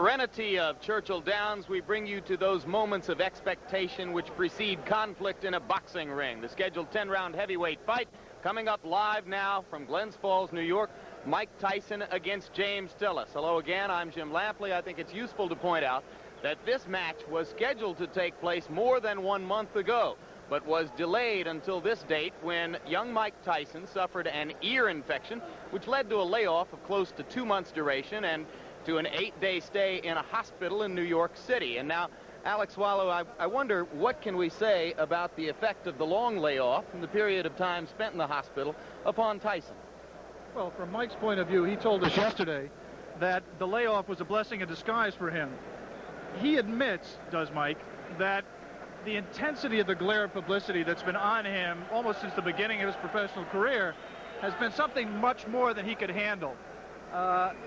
serenity of Churchill Downs, we bring you to those moments of expectation which precede conflict in a boxing ring. The scheduled 10-round heavyweight fight coming up live now from Glens Falls, New York. Mike Tyson against James Tillis. Hello again, I'm Jim Lampley. I think it's useful to point out that this match was scheduled to take place more than 1 month ago, but was delayed until this date when young Mike Tyson suffered an ear infection, which led to a layoff of close to 2 months duration and to an 8-day stay in a hospital in New York City. And now, Alex Swallow, I wonder what can we say about the effect of the long layoff and the period of time spent in the hospital upon Tyson? Well, from Mike's point of view, he told us yesterday that the layoff was a blessing in disguise for him. He admits, does Mike, that the intensity of the glare of publicity that's been on him almost since the beginning of his professional career has been something much more than he could handle.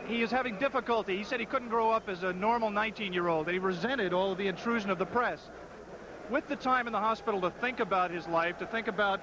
He is having difficulty. He said he couldn't grow up as a normal 19-year-old, and he resented all of the intrusion of the press. With the time in the hospital to think about his life, to think about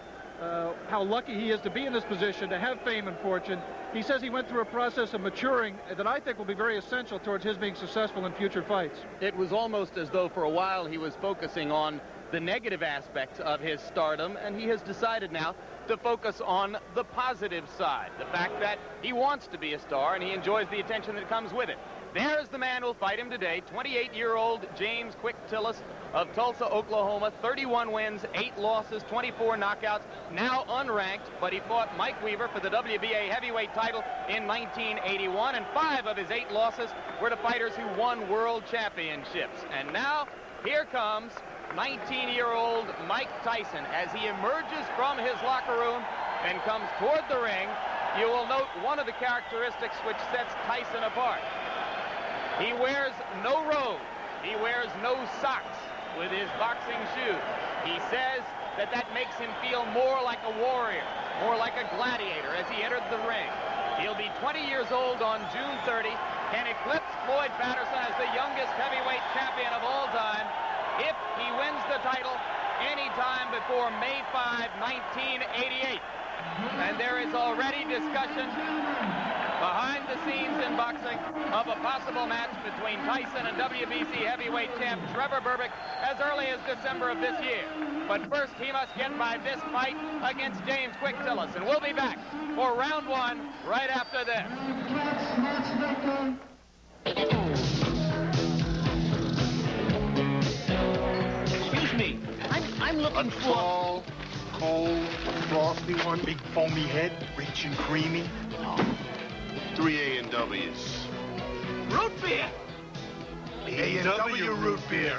how lucky he is to be in this position, to have fame and fortune, he says he went through a process of maturing that I think will be very essential towards his being successful in future fights. It was almost as though for a while he was focusing on the negative aspects of his stardom, and he has decided now to focus on the positive side, the fact that he wants to be a star and he enjoys the attention that comes with it. There's the man who'll fight him today, 28-year-old James Quick Tillis of Tulsa, Oklahoma, 31 wins, 8 losses, 24 knockouts, now unranked, but he fought Mike Weaver for the WBA heavyweight title in 1981, and 5 of his 8 losses were to fighters who won world championships. And now, here comes 19-year-old Mike Tyson as he emerges from his locker room and comes toward the ring. You will note one of the characteristics which sets Tyson apart. He wears no robe. He wears no socks with his boxing shoes. He says that that makes him feel more like a warrior, more like a gladiator as he entered the ring. He'll be 20 years old on June 30, can eclipse Floyd Patterson as the youngest heavyweight champion of all time if he wins the title any time before May 5, 1988. And there is already discussion behind the scenes in boxing of a possible match between Tyson and WBC heavyweight champ Trevor Berbick as early as December of this year. But first, he must get by this fight against James Quick Tillis. And we'll be back for round 1 right after this. Excuse me, I'm looking for... Tall, cold, frosty one, big foamy head, rich and creamy. 3 A&Ws. root beer. A&W root beer.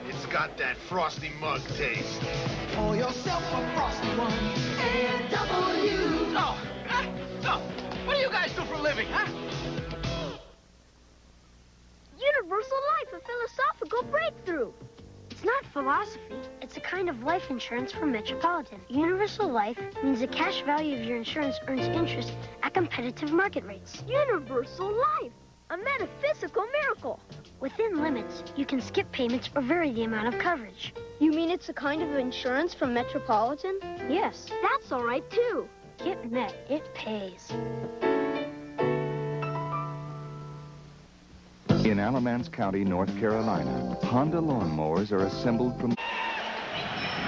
It's got that frosty mug taste. Pour yourself a frosty one. A&W. No. What do you guys do for a living, huh? Universal Life, a philosophical breakthrough. It's not philosophy. It's a kind of life insurance from Metropolitan. Universal Life means the cash value of your insurance earns interest at competitive market rates. Universal Life, a metaphysical miracle. Within limits, you can skip payments or vary the amount of coverage. You mean it's a kind of insurance from Metropolitan? Yes. That's all right, too. Get Met. It pays. In Alamance County, North Carolina, Honda lawnmowers are assembled from...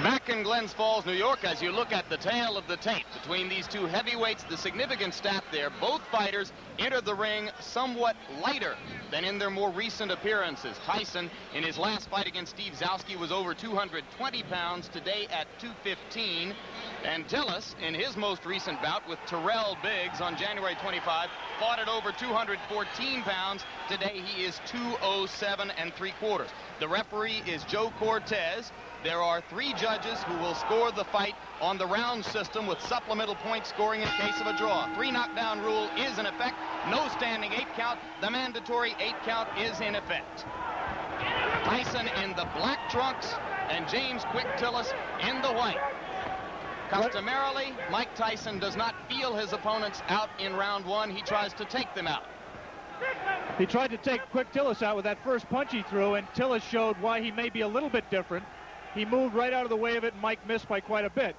Back in Glens Falls, New York, as you look at the tale of the tape between these two heavyweights, the significant stat there, both fighters entered the ring somewhat lighter than in their more recent appearances. Tyson, in his last fight against Steve Zowski, was over 220 pounds, today at 215. And Tillis, in his most recent bout with Terrell Biggs on January 25, fought at over 214 pounds. Today he is 207 3/4. The referee is Joe Cortez. There are 3 judges who will score the fight on the round system with supplemental point scoring in case of a draw. 3 knockdown rule is in effect. No standing 8 count. The mandatory 8 count is in effect. Tyson in the black trunks and James Quick Tillis in the white. Customarily, Mike Tyson does not feel his opponents out in round 1. He tries to take them out. He tried to take Quick Tillis out with that first punch he threw, and Tillis showed why he may be a little bit different. He moved right out of the way of it, and Mike missed by quite a bit.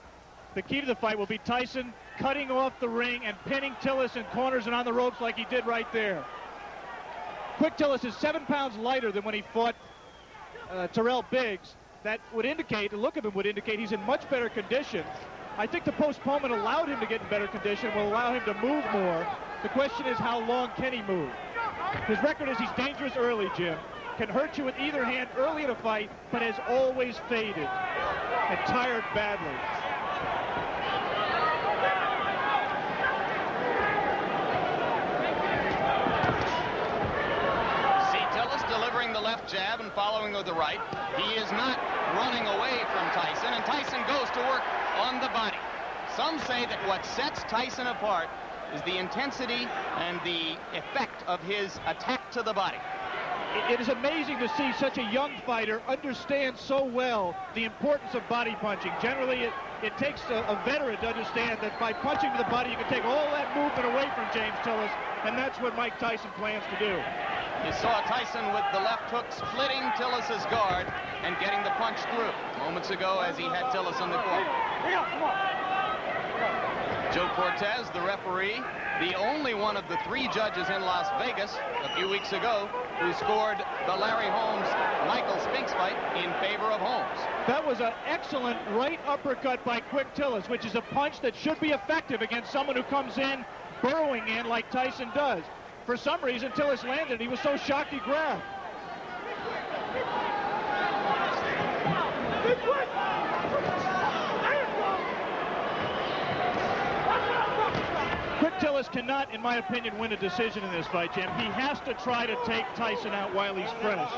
The key to the fight will be Tyson cutting off the ring and pinning Tillis in corners and on the ropes like he did right there. Quick Tillis is 7 pounds lighter than when he fought Terrell Biggs. That would indicate, the look of him would indicate he's in much better condition. I think the postponement allowed him to get in better condition, will allow him to move more. The question is, how long can he move? His record is he's dangerous early, Jim. Can hurt you with either hand early in a fight, but has always faded and tired badly. Delivering the left jab and following with the right. He is not running away from Tyson, and Tyson goes to work on the body. Some say that what sets Tyson apart is the intensity and the effect of his attack to the body. It is amazing to see such a young fighter understand so well the importance of body punching. Generally, it takes a veteran to understand that by punching to the body, you can take all that movement away from James Tillis, and that's what Mike Tyson plans to do. You saw Tyson with the left hook splitting Tillis's guard and getting the punch through moments ago as he had Tillis in the corner. Joe Cortez, the referee, the only one of the 3 judges in Las Vegas a few weeks ago who scored the Larry Holmes-Michael Spinks fight in favor of Holmes. That was an excellent right uppercut by Quick Tillis, which is a punch that should be effective against someone who comes in burrowing in like Tyson does. For some reason, Tillis landed. He was so shocked he grabbed. Quick Tillis cannot, in my opinion, win a decision in this fight, Jim. He has to try to take Tyson out while he's fresh.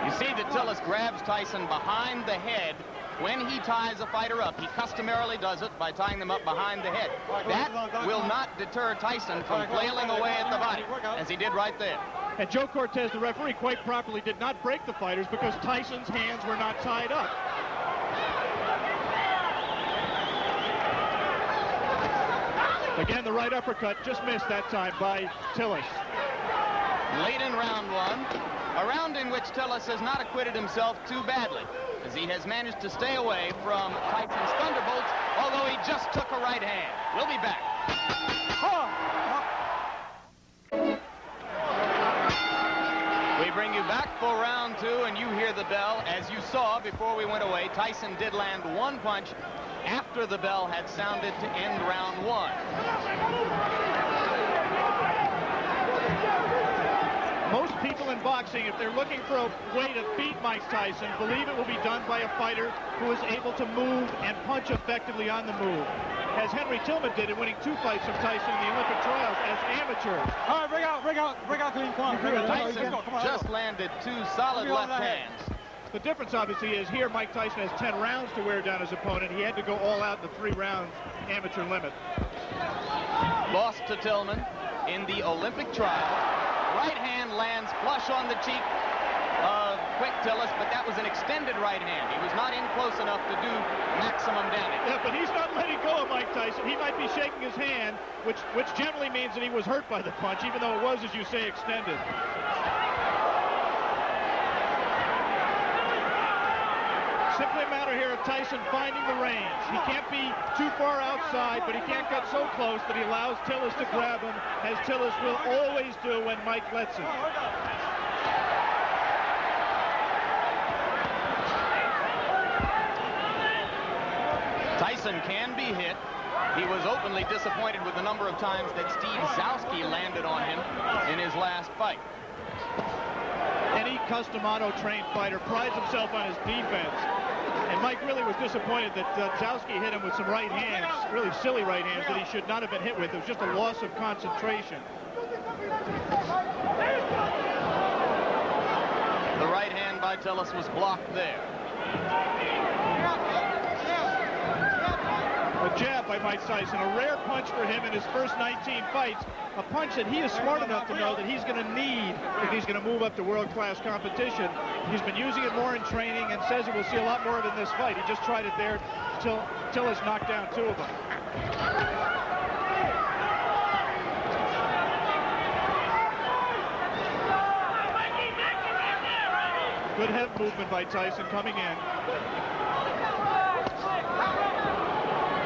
You see that Tillis grabs Tyson behind the head when he ties a fighter up. He customarily does it by tying them up behind the head. That will not deter Tyson from flailing away at the body, as he did right there. And Joe Cortez, the referee, quite properly did not break the fighters because Tyson's hands were not tied up. Again, the right uppercut just missed that time by Tillis. Late in round 1, a round in which Tillis has not acquitted himself too badly, as he has managed to stay away from Tyson's thunderbolts, although he just took a right hand. We'll be back. We bring you back for round 2, and you hear the bell. As you saw before we went away, Tyson did land 1 punch after the bell had sounded to end round 1. Most people in boxing, if they're looking for a way to beat Mike Tyson, believe it will be done by a fighter who is able to move and punch effectively on the move, as Henry Tillman did in winning 2 fights from Tyson in the Olympic trials as amateur. All right, bring out clean. Come on. Tyson just landed 2 solid left hands. The difference, obviously, is here Mike Tyson has 10 rounds to wear down his opponent. He had to go all out in the 3 rounds amateur limit. Lost to Tillman in the Olympic trial. Right hand lands flush on the cheek of Quick Tillis, but that was an extended right hand. He was not in close enough to do maximum damage. Yeah, but he's not letting go of Mike Tyson. He might be shaking his hand, which generally means that he was hurt by the punch, even though it was, as you say, extended. Simply a matter here of Tyson finding the range. He can't be too far outside, but he can't get so close that he allows Tillis to grab him, as Tillis will always do when Mike lets him. Tyson can be hit. He was openly disappointed with the number of times that Steve Zowski landed on him in his last fight. Any custom auto-trained fighter prides himself on his defense. And Mike really was disappointed that Zowski hit him with some right hands, really silly right hands that he should not have been hit with. It was just a loss of concentration. The right hand by Tillis was blocked there. A jab by Mike Tyson, a rare punch for him in his first 19 fights. A punch that he is smart enough to know that he's going to need if he's going to move up to world-class competition. He's been using it more in training and says that we'll see a lot more of it in this fight. He just tried it there till Tillis knocked down 2 of them. Good head movement by Tyson coming in.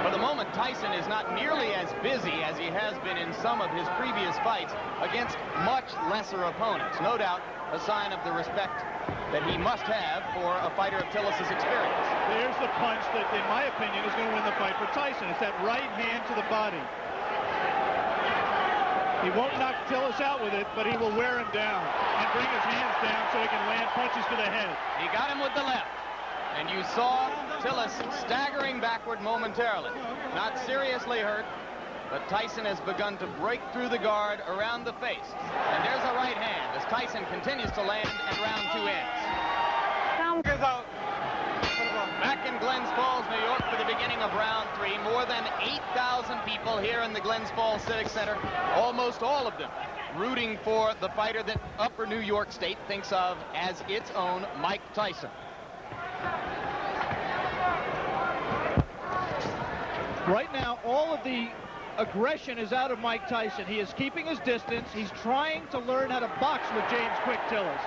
For the moment, Tyson is not nearly as busy as he has been in some of his previous fights against much lesser opponents. No doubt a sign of the respect that he must have for a fighter of Tillis's experience. There's the punch that, in my opinion, is going to win the fight for Tyson. It's that right hand to the body. He won't knock Tillis out with it, but he will wear him down and bring his hands down so he can land punches to the head. He got him with the left, and you saw Tillis staggering backward momentarily. Not seriously hurt, but Tyson has begun to break through the guard around the face. And there's a right hand as Tyson continues to land and round 2 ends. Back in Glens Falls, New York for the beginning of round 3. More than 8,000 people here in the Glens Falls Civic Center. Almost all of them rooting for the fighter that Upper New York State thinks of as its own Mike Tyson. Right now, all of the aggression is out of Mike Tyson. He is keeping his distance. He's trying to learn how to box with James Quick Tillis.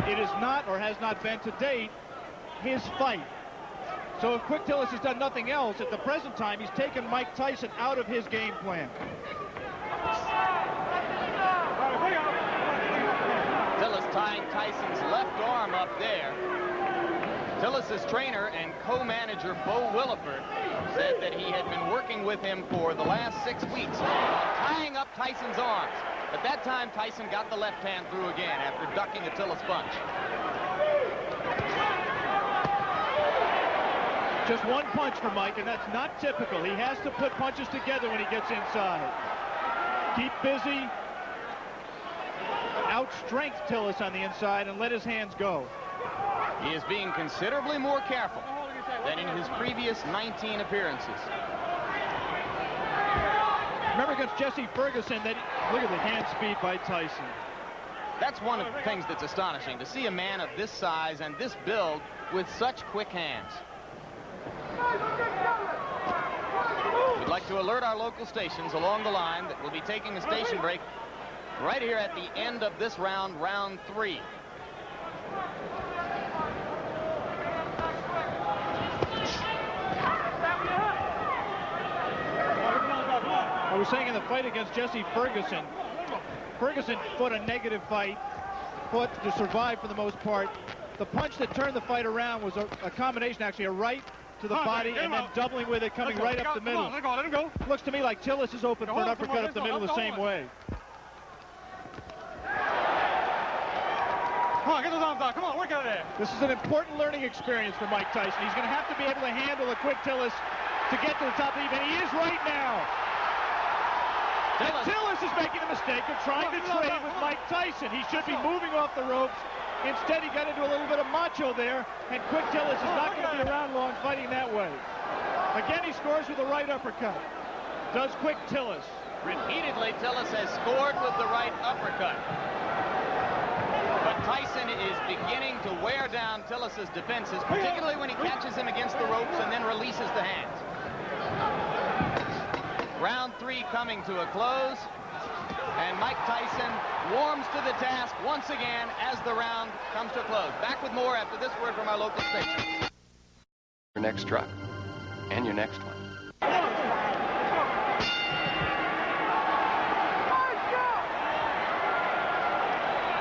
It is not, or has not been to date, his fight. So if Quick Tillis has done nothing else, at the present time, he's taken Mike Tyson out of his game plan. Tillis tying Tyson's left arm up there. Tillis's trainer and co-manager Bo Williford said that he had been working with him for the last 6 weeks on tying up Tyson's arms. At that time, Tyson got the left hand through again after ducking a Tillis punch. Just one punch for Mike, and that's not typical. He has to put punches together when he gets inside. Keep busy. Outstrength Tillis on the inside and let his hands go. He is being considerably more careful than in his previous 19 appearances. Remember against Jesse Ferguson, that look at the hand speed by Tyson. That's one of the things that's astonishing, to see a man of this size and this build with such quick hands. We'd like to alert our local stations along the line that we'll be taking a station break right here at the end of this round, round 3. I was saying in the fight against Jesse Ferguson, Ferguson fought a negative fight, fought to survive for the most part. The punch that turned the fight around was a combination, actually, a right to the body and then doubling with it, coming right up the middle. Let him go. Looks to me like Tillis is open for an uppercut up the middle the same way. Come on, get those arms out. Come on, work out of there. This is an important learning experience for Mike Tyson. He's going to have to be able to handle a Quick Tillis to get to the top of the event. He is right now. Tillis is making a mistake of trying to trade with Mike Tyson. He should be moving off the ropes. Instead, he got into a little bit of macho there, and Quick Tillis is not going to be around long fighting that way. Again, he scores with a right uppercut. Does Quick Tillis. Repeatedly, Tillis has scored with the right uppercut. But Tyson is beginning to wear down Tillis's defenses, particularly when he catches him against the ropes and then releases the hands. Round 3 coming to a close, and Mike Tyson warms to the task once again as the round comes to a close. Back with more after this word from our local station. Your next truck, and your next one.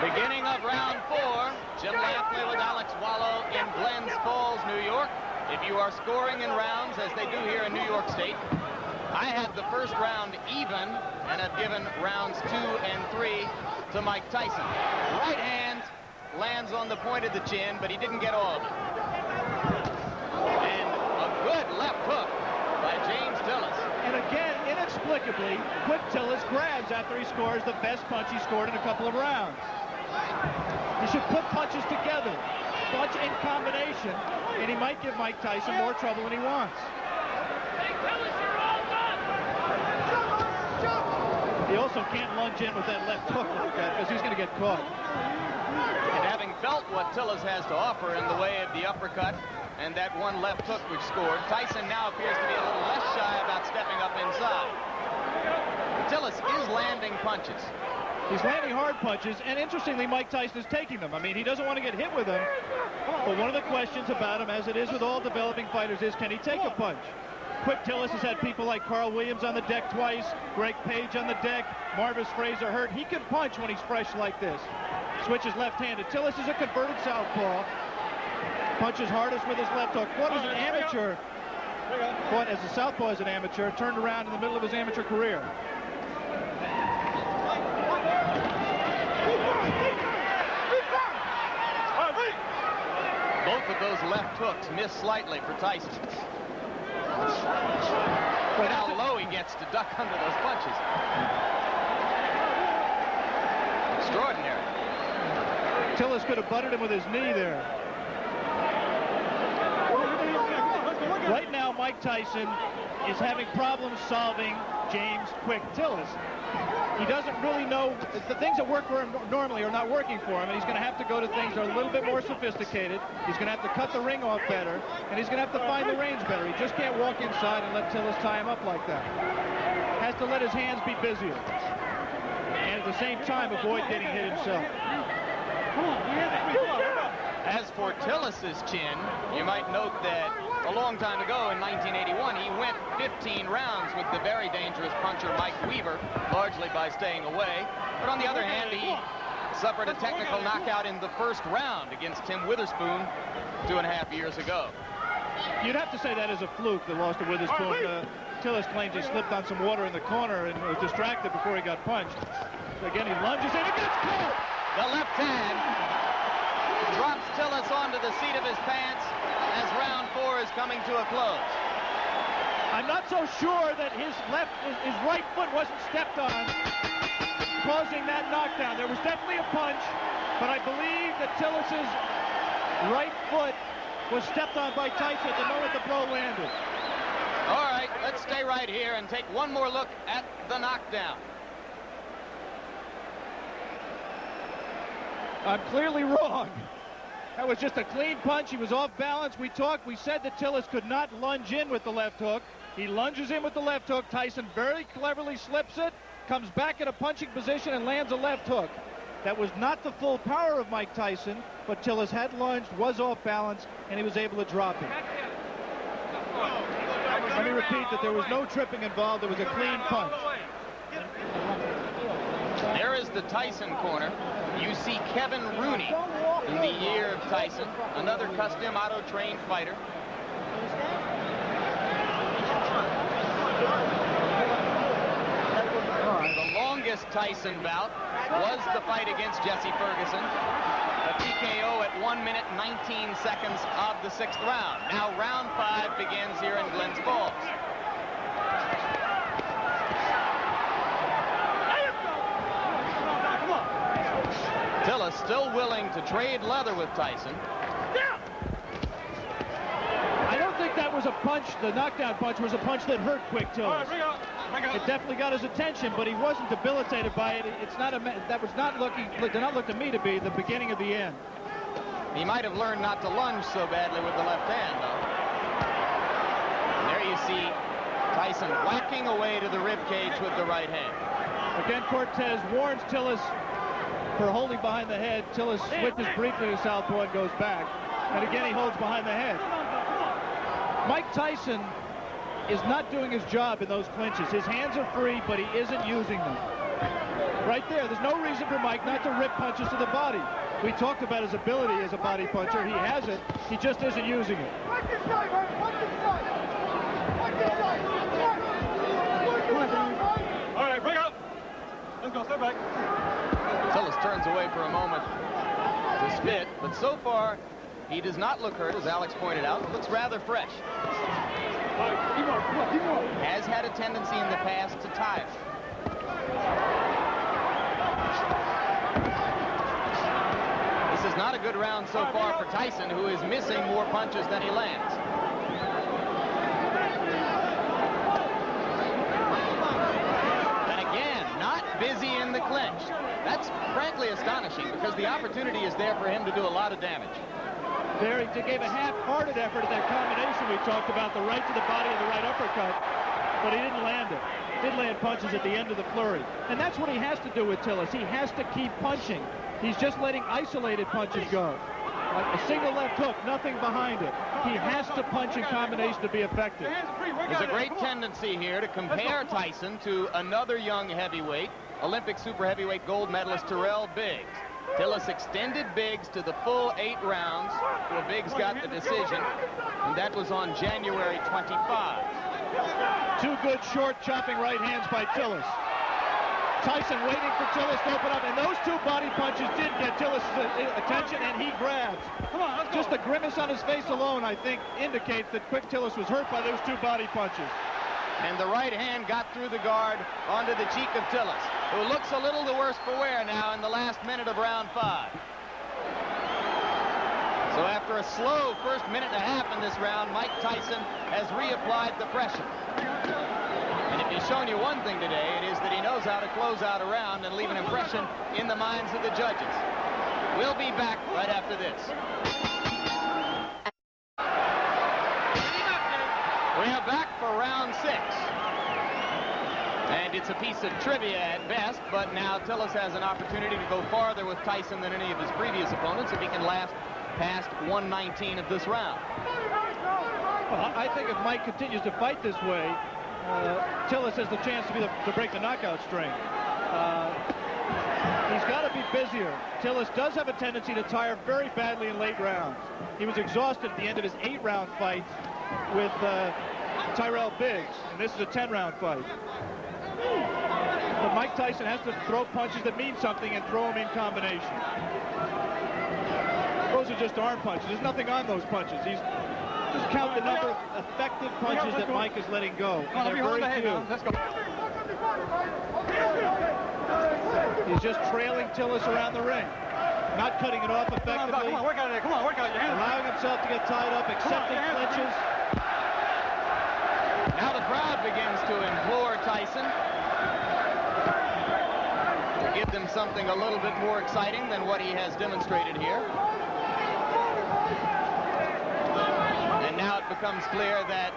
Beginning of round 4, Jim Lampley with Alex Wallow in Glens Falls, New York. If you are scoring in rounds, as they do here in New York State, I had the first round even, and have given rounds 2 and 3 to Mike Tyson. Right hand lands on the point of the chin, but he didn't get all of it. And a good left hook by James Tillis. And again, inexplicably, Quick Tillis grabs after he scores the best punch he scored in a couple of rounds. He should put punches together, punch in combination, and he might give Mike Tyson more trouble than he wants. He also can't lunge in with that left hook like that because he's going to get caught. And having felt what Tillis has to offer in the way of the uppercut and that one left hook which scored, Tyson now appears to be a little less shy about stepping up inside. Tillis is landing punches. He's landing hard punches, and interestingly, Mike Tyson is taking them. I mean, he doesn't want to get hit with them, but one of the questions about him, as it is with all developing fighters, is can he take a punch? Quick Tillis has had people like Carl Williams on the deck twice, Greg Page on the deck, Marvis Fraser hurt. He can punch when he's fresh like this. Switches left-handed. Tillis is a converted southpaw. Punches hardest with his left hook. Fought as an amateur. Fought as a southpaw as an amateur. Turned around in the middle of his amateur career. Both of those left hooks miss slightly for Tyson. Look how low he gets to duck under those punches. Extraordinary. Tillis could have butted him with his knee there. Right now, Mike Tyson is having problems solving James Quick Tillis. He doesn't really know, the things that work for him normally are not working for him, and he's going to have to go to things that are a little bit more sophisticated. He's going to have to cut the ring off better, and he's going to have to find the range better. He just can't walk inside and let Tillis tie him up like that. Has to let his hands be busier, and at the same time avoid getting hit himself. As for Tillis's chin, you might note that a long time ago in 1981, he went 15 rounds with the very dangerous puncher Mike Weaver, largely by staying away. But on the other hand, he suffered a technical knockout in the first round against Tim Witherspoon 2.5 years ago. You'd have to say that is a fluke, the loss to Witherspoon. Tillis claims he slipped on some water in the corner and was distracted before he got punched. Again, he lunges in and gets caught. The left hand drops Tillis onto the seat of his pants as round 4 is coming to a close. I'm not so sure that his right foot wasn't stepped on, causing that knockdown. There was definitely a punch, but I believe that Tillis's right foot was stepped on by Tyson at the moment the blow landed. All right, let's stay right here and take one more look at the knockdown. I'm clearly wrong. That was just a clean punch. He was off balance. We said that Tillis could not lunge in with the left hook. He lunges in with the left hook. Tyson very cleverly slips it, comes back in a punching position and lands a left hook. That was not the full power of Mike Tyson, but Tillis had lunged, was off balance, and he was able to drop it. Let me repeat that there was no tripping involved. It was a clean punch. There is the Tyson corner. You see Kevin Rooney in the year of Tyson, another custom auto-trained fighter. The longest Tyson bout was the fight against Jesse Ferguson. A TKO at 1 minute 19 seconds of the 6th round. Now round 5 begins here in Glens Falls. Tillis still willing to trade leather with Tyson. I don't think that was a punch. The knockdown punch was a punch that hurt Quick Tillis. It definitely got his attention, but he wasn't debilitated by it. It's not that was not looking. Did not look to me to be the beginning of the end. He might have learned not to lunge so badly with the left hand, though. And there you see Tyson whacking away to the rib cage with the right hand. Again, Cortez warns Tillis for holding behind the head. Tillis switches briefly to southpaw and goes back. And again, he holds behind the head. Mike Tyson is not doing his job in those clinches. His hands are free, but he isn't using them. Right there, there's no reason for Mike not to rip punches to the body. We talked about his ability as a body puncher. He has it. He just isn't using it. All right, break up. Let's go, step back. Tillis turns away for a moment to spit, but so far he does not look hurt, as Alex pointed out. Looks rather fresh. Has had a tendency in the past to tire. This is not a good round so far for Tyson, who is missing more punches than he lands. And again, not busy in the clinch. That's frankly astonishing, because the opportunity is there for him to do a lot of damage. There, he gave a half-hearted effort at that combination we talked about, the right to the body and the right uppercut, but he didn't land it. did land punches at the end of the flurry. And that's what he has to do with Tillis. He has to keep punching. He's just letting isolated punches go. Like a single left hook, nothing behind it. He has to punch in combination to be effective. There's a great tendency here to compare Tyson to another young heavyweight, Olympic super heavyweight gold medalist Terrell Biggs. Tillis extended Biggs to the full 8 rounds, where Biggs got the decision, and that was on January 25. 2 good short chopping right hands by Tillis. Tyson waiting for Tillis to open up, and those 2 body punches did get Tillis' attention, and he grabs. Come on, let's go. Just the grimace on his face alone, I think, indicates that Quick Tillis was hurt by those 2 body punches. And the right hand got through the guard onto the cheek of Tillis, who looks a little the worse for wear now in the last minute of round 5. So after a slow first minute and a half in this round, Mike Tyson has reapplied the pressure. And if he's shown you one thing today, it is that he knows how to close out a round and leave an impression in the minds of the judges. We'll be back right after this. We are back for round 6. And it's a piece of trivia at best, but now Tillis has an opportunity to go farther with Tyson than any of his previous opponents if he can last past 119 of this round. Well, I think if Mike continues to fight this way, Tillis has the chance to break the knockout string. He's got to be busier. Tillis does have a tendency to tire very badly in late rounds. He was exhausted at the end of his 8-round fight with Tyrell Biggs, and this is a 10-round fight. But Mike Tyson has to throw punches that mean something and throw them in combination. Those are just arm punches. There's nothing on those punches. He's just count the number of effective punches that Mike is letting go. And they're very few. Let's go. He's just trailing Tillis around the ring. Not cutting it off effectively. Come on, work out there. Come on, work out your hands. Allowing himself to get tied up, accepting clinches. Now the crowd begins to implore Tyson to give them something a little bit more exciting than what he has demonstrated here. And now it becomes clear that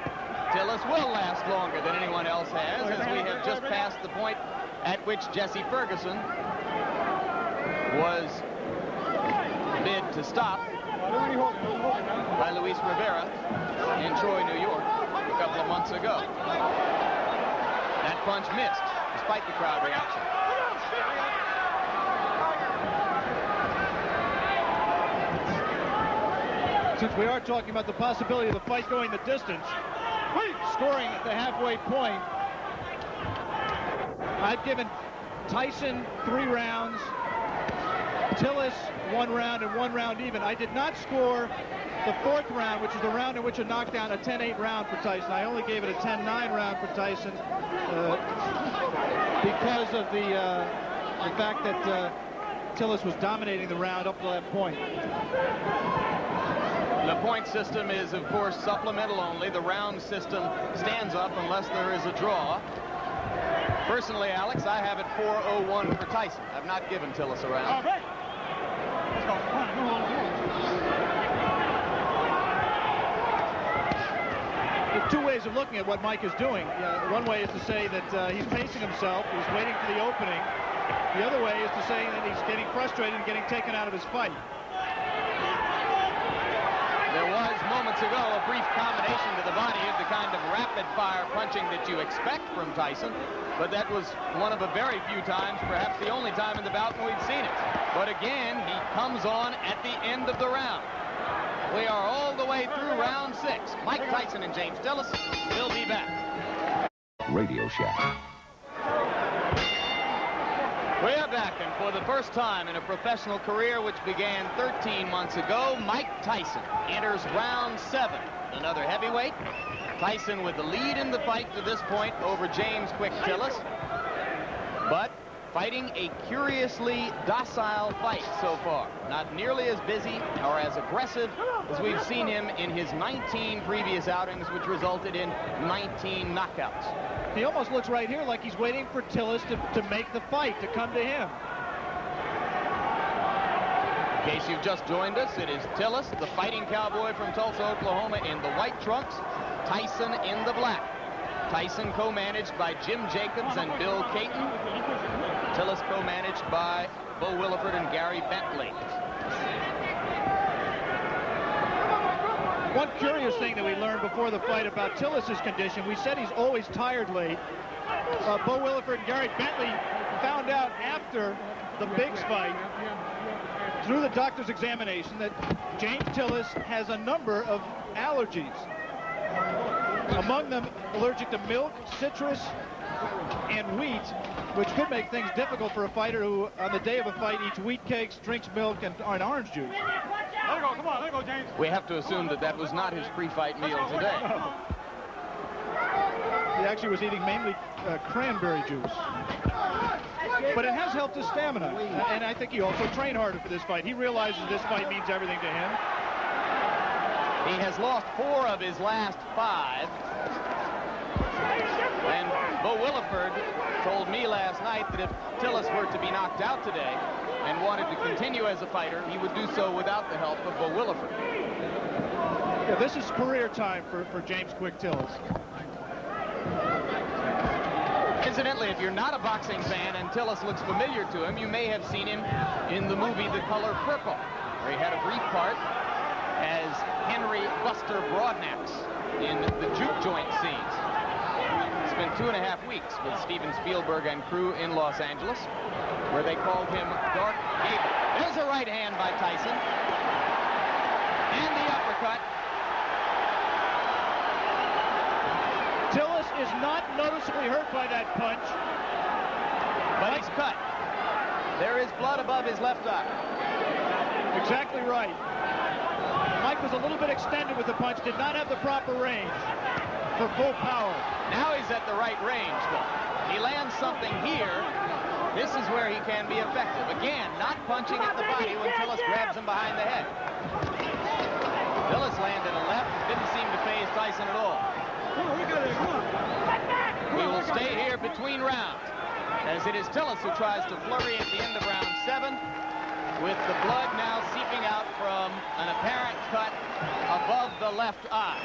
Tillis will last longer than anyone else has, as we have just passed the point at which Jesse Ferguson was bid to stop by Luis Rivera in Troy, New York, a couple of months ago. That punch missed, despite the crowd reaction. Since we are talking about the possibility of the fight going the distance, scoring at the halfway point, I've given Tyson 3 rounds, Tillis 1 round, and 1 round even. I did not score the 4th round, which is the round in which a knockdown, a 10-8 round for Tyson. I only gave it a 10-9 round for Tyson because of the fact that Tillis was dominating the round up to that point. The point system is, of course, supplemental only. The round system stands up unless there is a draw. Personally, Alex, I have it 4-0-1 for Tyson. I've not given Tillis a round. All right. Let's go. Come on. There's 2 ways of looking at what Mike is doing. One way is to say that he's pacing himself, he's waiting for the opening. The other way is to say that he's getting frustrated and getting taken out of his fight. There was moments ago a brief combination to the body of the kind of rapid-fire punching that you expect from Tyson, but that was one of a very few times, perhaps the only time in the bout when we've seen it. But again, he comes on at the end of the round. We are all the way through round 6. Mike Tyson and James Tillis will be back. Radio Shack. We are back, and for the first time in a professional career which began 13 months ago, Mike Tyson enters round 7. Another heavyweight. Tyson with the lead in the fight to this point over James Quick Tillis, but fighting a curiously docile fight so far. Not nearly as busy or as aggressive as we've seen him in his 19 previous outings, which resulted in 19 knockouts. He almost looks right here like he's waiting for Tillis to make the fight, to come to him. In case you've just joined us, it is Tillis, the fighting cowboy from Tulsa, Oklahoma, in the white trunks, Tyson in the black. Tyson co-managed by Jim Jacobs and Bill Caton. Tillis co-managed by Bo Williford and Gary Bentley. One curious thing that we learned before the fight about Tillis's condition, we said he's always tired late. Bo Williford and Gary Bentley found out after the Biggs fight, through the doctor's examination, that James Tillis has a number of allergies. Among them, allergic to milk, citrus, and wheat, which could make things difficult for a fighter who, on the day of a fight, eats wheat cakes, drinks milk, and orange juice. Let it go, come on, let it go, James. We have to assume that that was not his pre-fight meal today. No. He actually was eating mainly cranberry juice. But it has helped his stamina, and I think he also trained harder for this fight. He realizes this fight means everything to him. He has lost 4 of his last 5. And Bo Williford told me last night that if Tillis were to be knocked out today and wanted to continue as a fighter, he would do so without the help of Bo Williford. Yeah, this is career time for James Quick Tillis. Incidentally, if you're not a boxing fan and Tillis looks familiar to him, you may have seen him in the movie The Color Purple, where he had a brief part as Henry Buster Broadnax in the juke joint scenes. Spent 2.5 weeks with Steven Spielberg and crew in Los Angeles, where they called him Dark Gable. There's a right hand by Tyson. And the uppercut. Tillis is not noticeably hurt by that punch. But he's cut. There is blood above his left eye. Exactly right. Mike was a little bit extended with the punch, did not have the proper range for full power. Now he's at the right range, though. He lands something here. This is where he can be effective. Again, not punching at the body when Tillis grabs him behind the head. Tillis landed a left, didn't seem to faze Tyson at all. We will stay here between rounds, as it is Tillis who tries to flurry at the end of round 7, with the blood now seeping out from an apparent cut above the left eye.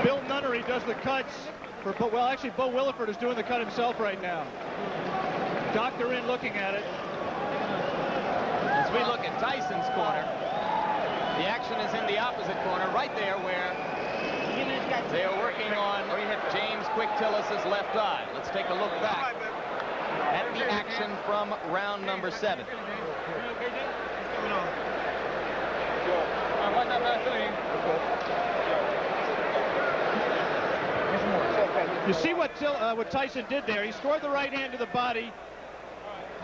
Bill Nunnery does the cuts for, well, actually, Bo Williford is doing the cut himself right now. Doctor in looking at it. As we look at Tyson's corner, the action is in the opposite corner, right there where they are working on James Quick Tillis's left eye. Let's take a look back at the action from round number 7. You see what Tyson did there. He scored the right hand to the body,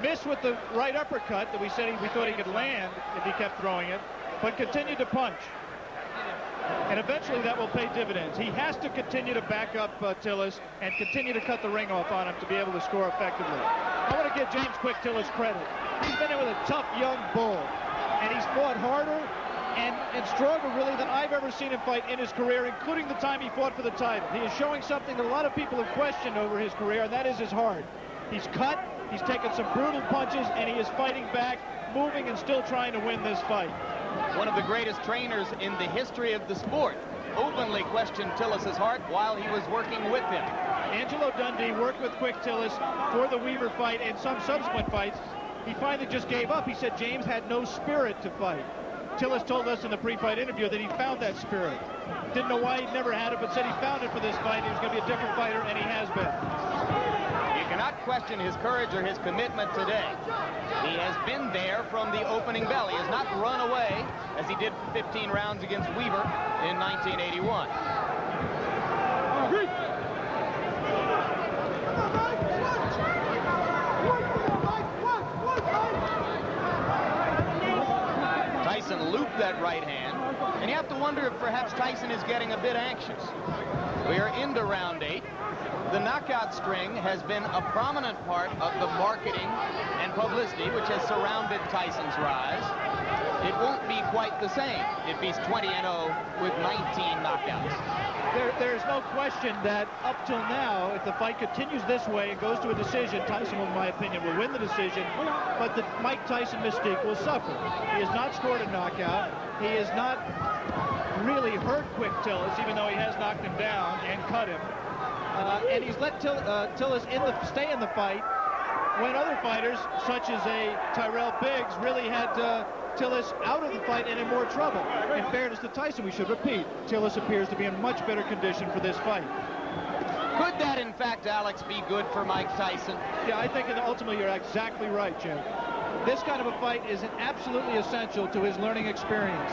missed with the right uppercut that we thought he could land if he kept throwing it, but continued to punch. And eventually that will pay dividends. He has to continue to back up Tillis and continue to cut the ring off on him to be able to score effectively. I want to give James Quick Tillis credit. He's been in with a tough young bull, and he's fought harder and stronger really than I've ever seen him fight in his career, including the time he fought for the title. He is showing something that a lot of people have questioned over his career, and that is his heart. He's cut, he's taken some brutal punches, and he is fighting back, moving and still trying to win this fight. One of the greatest trainers in the history of the sport openly questioned Tillis's heart while he was working with him. Angelo Dundee worked with Quick Tillis for the Weaver fight and some subsequent fights. He finally just gave up. He said James had no spirit to fight. Tillis told us in the pre-fight interview that he found that spirit. Didn't know why he'd never had it, but said he found it for this fight. He was going to be a different fighter, and he has been. You cannot question his courage or his commitment today. He has been there from the opening bell. He has not run away as he did for 15 rounds against Weaver in 1981. Tyson looped that right hand, and you have to wonder if perhaps Tyson is getting a bit anxious. We are into round 8. The knockout string has been a prominent part of the marketing and publicity which has surrounded Tyson's rise. It won't be quite the same if he's 20-0 with 19 knockouts. There's no question that up till now, if the fight continues this way and goes to a decision, Tyson, in my opinion, will win the decision, but the Mike Tyson mystique will suffer. He has not scored a knockout. He has not really hurt Quick Tillis, even though he has knocked him down and cut him. And he's let Tillis stay in the fight when other fighters, such as a Tyrell Biggs, really had Tillis out of the fight and in more trouble. In fairness to Tyson, we should repeat, Tillis appears to be in much better condition for this fight. Could that, in fact, Alex, be good for Mike Tyson? Yeah, I think ultimately you're exactly right, Jim. This kind of a fight is absolutely essential to his learning experience.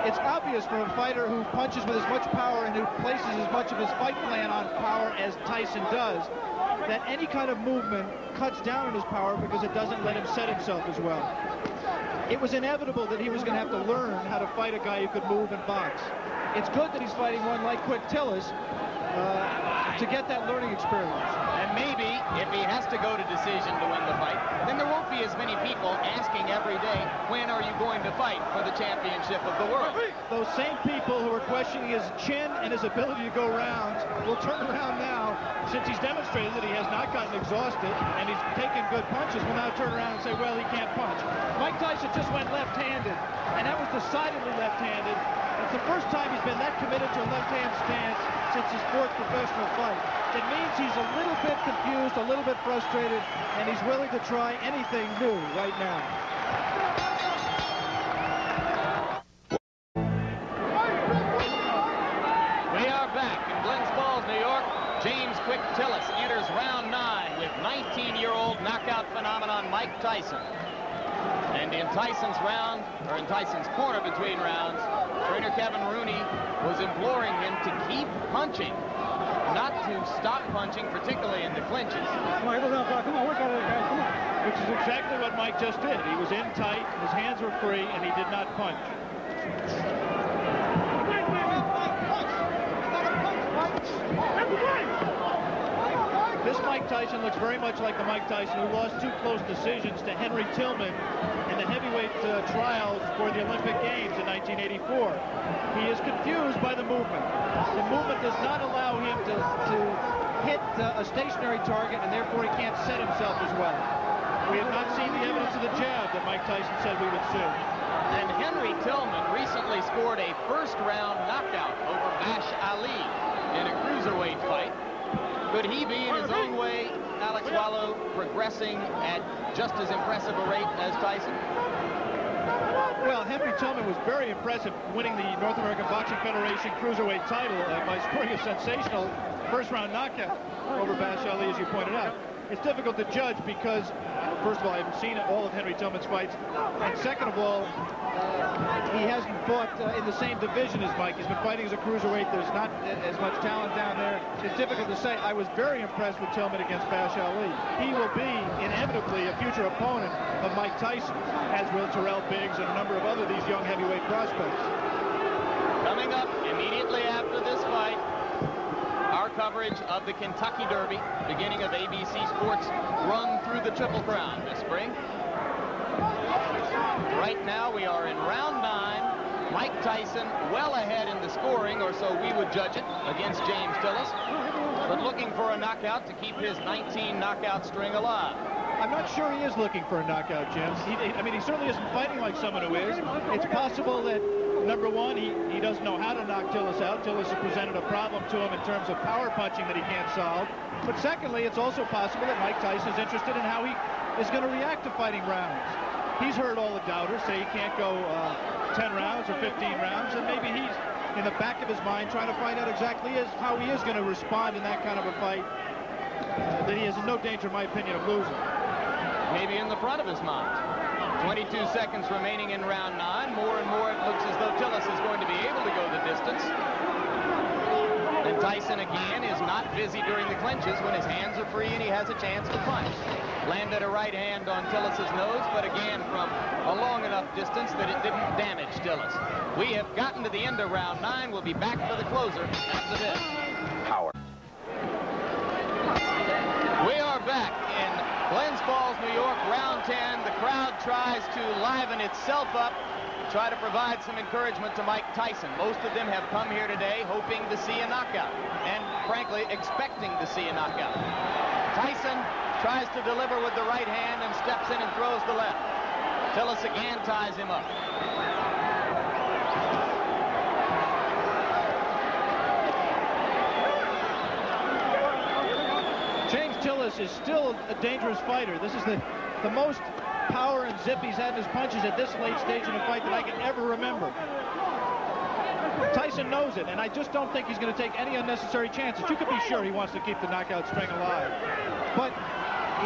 It's obvious for a fighter who punches with as much power and who places as much of his fight plan on power as Tyson does, that any kind of movement cuts down on his power because it doesn't let him set himself as well. It was inevitable that he was going to have to learn how to fight a guy who could move and box. It's good that he's fighting one like Quick Tillis to get that learning experience. And maybe if he has to go to decision to win the fight, then there won't be as many people asking every day, when are you going to fight for the championship of the world? Those same people who are questioning his chin and his ability to go rounds will turn around now, since he's demonstrated that he has not gotten exhausted and he's taken good punches, will now turn around and say, well, he can't punch. Mike Tyson just went left-handed, and that was decidedly left-handed. It's the first time he's been that committed to a left-hand stance since his fourth professional fight. It means he's a little bit confused, a little bit frustrated, and he's willing to try anything new right now. We are back in Glens Falls, New York. James Quick Tillis enters round 9 with 19-year-old knockout phenomenon Mike Tyson. And in Tyson's round, or in Tyson's corner between rounds, trainer Kevin Rooney was imploring him to keep punching, not to stop punching, particularly in the clinches. Come on, work out of it, guys, come on. Which is exactly what Mike just did. He was in tight, his hands were free, and he did not punch. This Mike Tyson looks very much like the Mike Tyson who lost 2 close decisions to Henry Tillman in the heavyweight trials for the Olympic Games in 1984. He is confused by the movement. The movement does not allow him to hit a stationary target, and therefore he can't set himself as well. We have not seen the evidence of the jab that Mike Tyson said we would see. And Henry Tillman recently scored a first-round knockout over Bash Ali in a cruiserweight fight. Could he be, in his own way, Alex Wallow, progressing at just as impressive a rate as Tyson? Well, Henry Tillman was very impressive winning the North American Boxing Federation cruiserweight title by scoring a sensational first-round knockout over Bash Ali, as you pointed out. It's difficult to judge because, first of all, I haven't seen all of Henry Tillman's fights, and second of all, he hasn't fought in the same division as Mike. He's been fighting as a cruiserweight. There's not as much talent down there. It's difficult to say. I was very impressed with Tillman against Bash Ali. He will be inevitably a future opponent of Mike Tyson, as will Tyrell Biggs and a number of other these young heavyweight prospects. Coming up immediately after this fight, our coverage of the Kentucky Derby, beginning of ABC Sports' run through the Triple Crown this spring. Right now we are in round 9. Mike Tyson well ahead in the scoring, or so we would judge it, against James Tillis, but looking for a knockout to keep his 19 knockout string alive. I'm not sure he is looking for a knockout, Jim. He certainly isn't fighting like someone who is. It's possible that, number one, he doesn't know how to knock Tillis out. Tillis has presented a problem to him in terms of power punching that he can't solve. But secondly, it's also possible that Mike Tyson is interested in how he is going to react to fighting rounds. He's heard all the doubters say he can't go 10 rounds or 15 rounds, and maybe he's in the back of his mind trying to find out exactly how he is going to respond in that kind of a fight that he is in no danger, in my opinion, of losing. Maybe in the front of his mind. 22 seconds remaining in round 9. More and more it looks as though Tillis is going to be able to go the distance. And Tyson again is not busy during the clinches when his hands are free and he has a chance to punch. Landed a right hand on Tillis's nose, but again from a long enough distance that it didn't damage Tillis. We have gotten to the end of round 9. We'll be back for the closer after this. Power. We are back in Glens Falls, New York, round 10. The crowd tries to liven itself up, try to provide some encouragement to Mike Tyson. Most of them have come here today hoping to see a knockout and, frankly, expecting to see a knockout. Tyson tries to deliver with the right hand and steps in and throws the left. Tillis again ties him up. Tillis is still a dangerous fighter. This is the most power and zip he's had in his punches at this late stage in a fight that I can ever remember. Tyson knows it, and I just don't think he's going to take any unnecessary chances. You can be sure he wants to keep the knockout string alive. But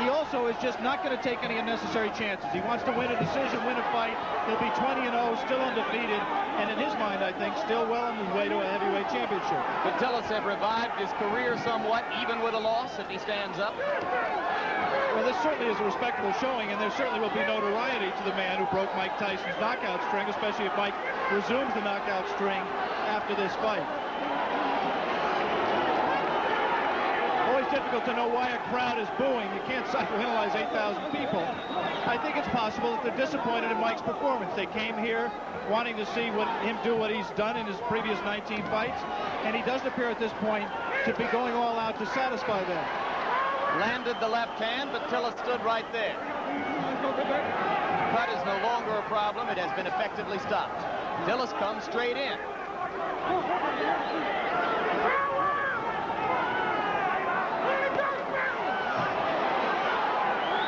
he also is just not going to take any unnecessary chances. He wants to win a decision, win a fight. He'll be 20-0, still undefeated, and in his mind, I think, still well on his way to a heavyweight championship. Could Tillis have revived his career somewhat, even with a loss, if he stands up? Well, this certainly is a respectable showing, and there certainly will be notoriety to the man who broke Mike Tyson's knockout string, especially if Mike resumes the knockout string after this fight. Always difficult to know why a crowd is booing. You can't psychoanalyze 8,000 people. I think it's possible that they're disappointed in Mike's performance. They came here wanting to see him do what he's done in his previous 19 fights, and he doesn't appear at this point to be going all out to satisfy them. Landed the left hand, but Tillis stood right there. Cut is no longer a problem. It has been effectively stopped. Tillis comes straight in.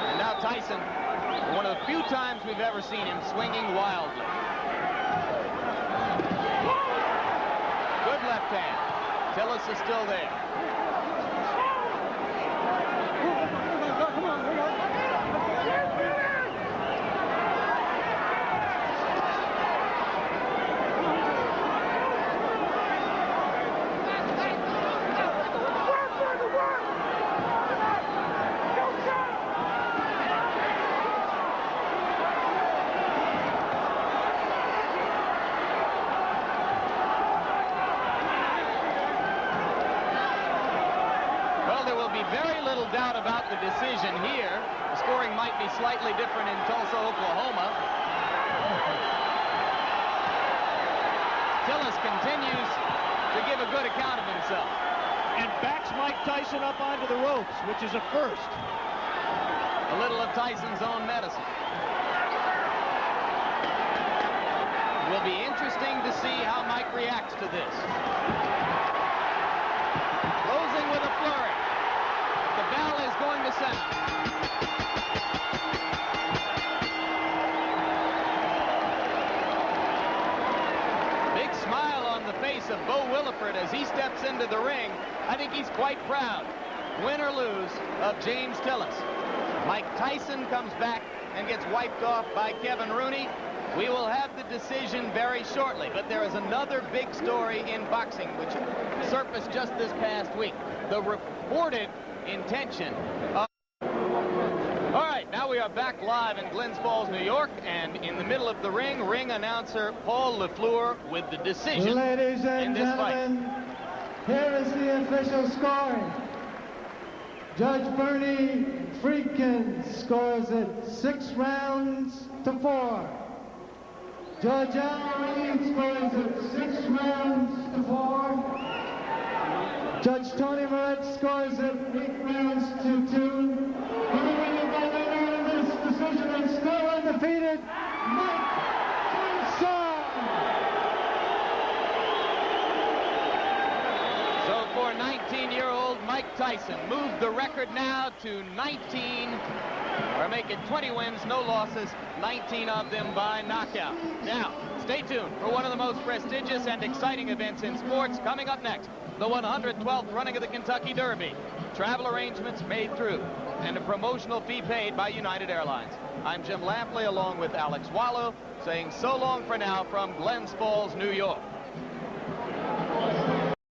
And now Tyson, one of the few times we've ever seen him swinging wildly. Good left hand. Tillis is still there. Doubt about the decision here. The scoring might be slightly different in Tulsa, Oklahoma. Tillis continues to give a good account of himself. And backs Mike Tyson up onto the ropes, which is a first. A little of Tyson's own medicine. It will be interesting to see how Mike reacts to this. Closing with a flurry. The bell is going to sound. Big smile on the face of Bo Williford as he steps into the ring. I think he's quite proud, win or lose, of James Tillis. Mike Tyson comes back and gets wiped off by Kevin Rooney. We will have the decision very shortly, but there is another big story in boxing which surfaced just this past week. The reported intention of... All right, now we are back live in Glens Falls, New York, and in the middle of the ring, ring announcer Paul LaFleur with the decision. Ladies and gentlemen, here is the official scoring. Judge Bernie Friedkin scores it 6 rounds to 4. Judge Al Reed scores it 6 rounds to 4. Judge Tony Moret scores it 8 rounds to 2. Winner by the unanimous decision and still undefeated, Mike Tyson. So for 19-year-old Mike Tyson, moved the record now to 19, or make it 20 wins, no losses, 19 of them by knockout. Now, stay tuned for one of the most prestigious and exciting events in sports coming up next. The 112th running of the Kentucky Derby. Travel arrangements made through, and a promotional fee paid by United Airlines. I'm Jim Lampley along with Alex Wallow, saying so long for now from Glens Falls, New York.